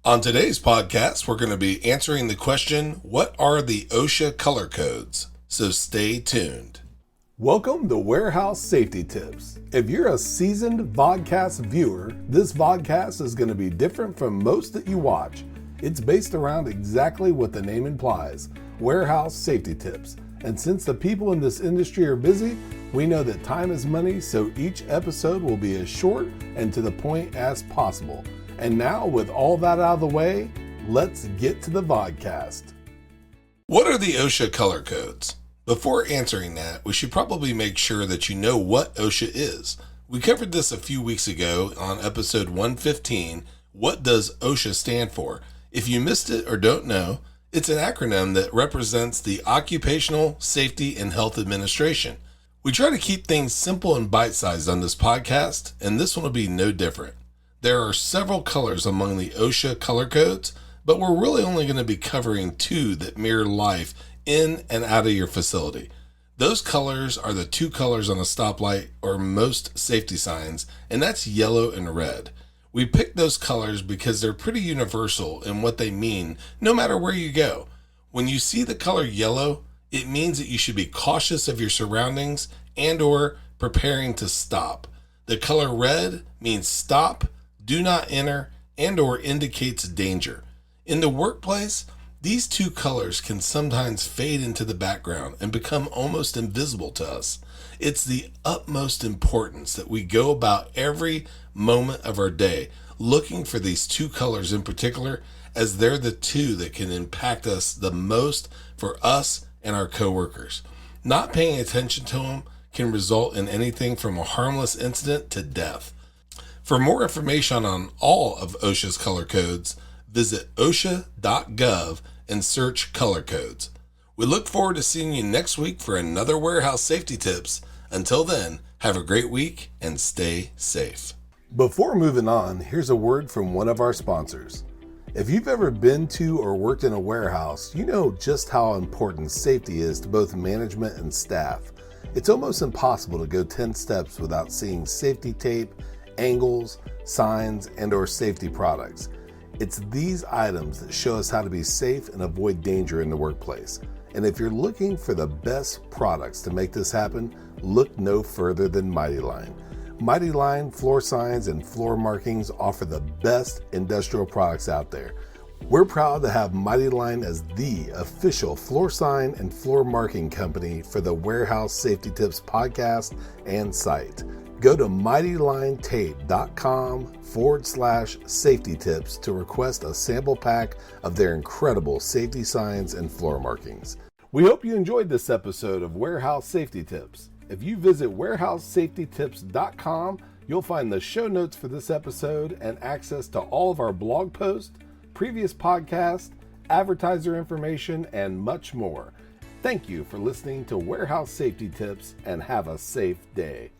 On today's podcast, we're going to be answering the question, what are the OSHA Color Codes? So stay tuned. Welcome to Warehouse Safety Tips. If you're a seasoned vodcast viewer, this vodcast is going to be different from most that you watch. It's based around exactly what the name implies, warehouse safety tips. And since the people in this industry are busy, we know that time is money, so each episode will be as short and to the point as possible. And now, with all that out of the way, let's get to the vodcast. What are the OSHA Color Codes? Before answering that, we should probably make sure that you know what OSHA is. We covered this a few weeks ago on episode 115, What Does OSHA Stand For? If you missed it or don't know, it's an acronym that represents the Occupational Safety and Health Administration. We try to keep things simple and bite-sized on this podcast, and this one will be no different. There are several colors among the OSHA color codes, but we're really only going to be covering two that mirror life in and out of your facility. Those colors are the two colors on a stoplight or most safety signs, and that's yellow and red. We picked those colors because they're pretty universal in what they mean no matter where you go. When you see the color yellow, it means that you should be cautious of your surroundings and or preparing to stop. The color red means stop, do not enter, and or indicates danger. In the workplace, these two colors can sometimes fade into the background and become almost invisible to us. It's the utmost importance that we go about every moment of our day looking for these two colors in particular, as they're the two that can impact us the most for us and our coworkers. Not paying attention to them can result in anything from a harmless incident to death. For more information on all of OSHA's color codes, visit osha.gov and search color codes. We look forward to seeing you next week for another warehouse safety tips. Until then, have a great week and stay safe. Before moving on, here's a word from one of our sponsors. If you've ever been to or worked in a warehouse, you know just how important safety is to both management and staff. It's almost impossible to go 10 steps without seeing safety tape, angles, signs, and or safety products. It's these items that show us how to be safe and avoid danger in the workplace. And if you're looking for the best products to make this happen, look no further than Mighty Line. Mighty Line floor signs and floor markings offer the best industrial products out there. We're proud to have Mighty Line as the official floor sign and floor marking company for the Warehouse Safety Tips podcast and site. Go to mightylinetape.com/safety tips to request a sample pack of their incredible safety signs and floor markings. We hope you enjoyed this episode of Warehouse Safety Tips. If you visit warehousesafetytips.com, you'll find the show notes for this episode and access to all of our blog posts, previous podcasts, advertiser information, and much more. Thank you for listening to Warehouse Safety Tips and have a safe day.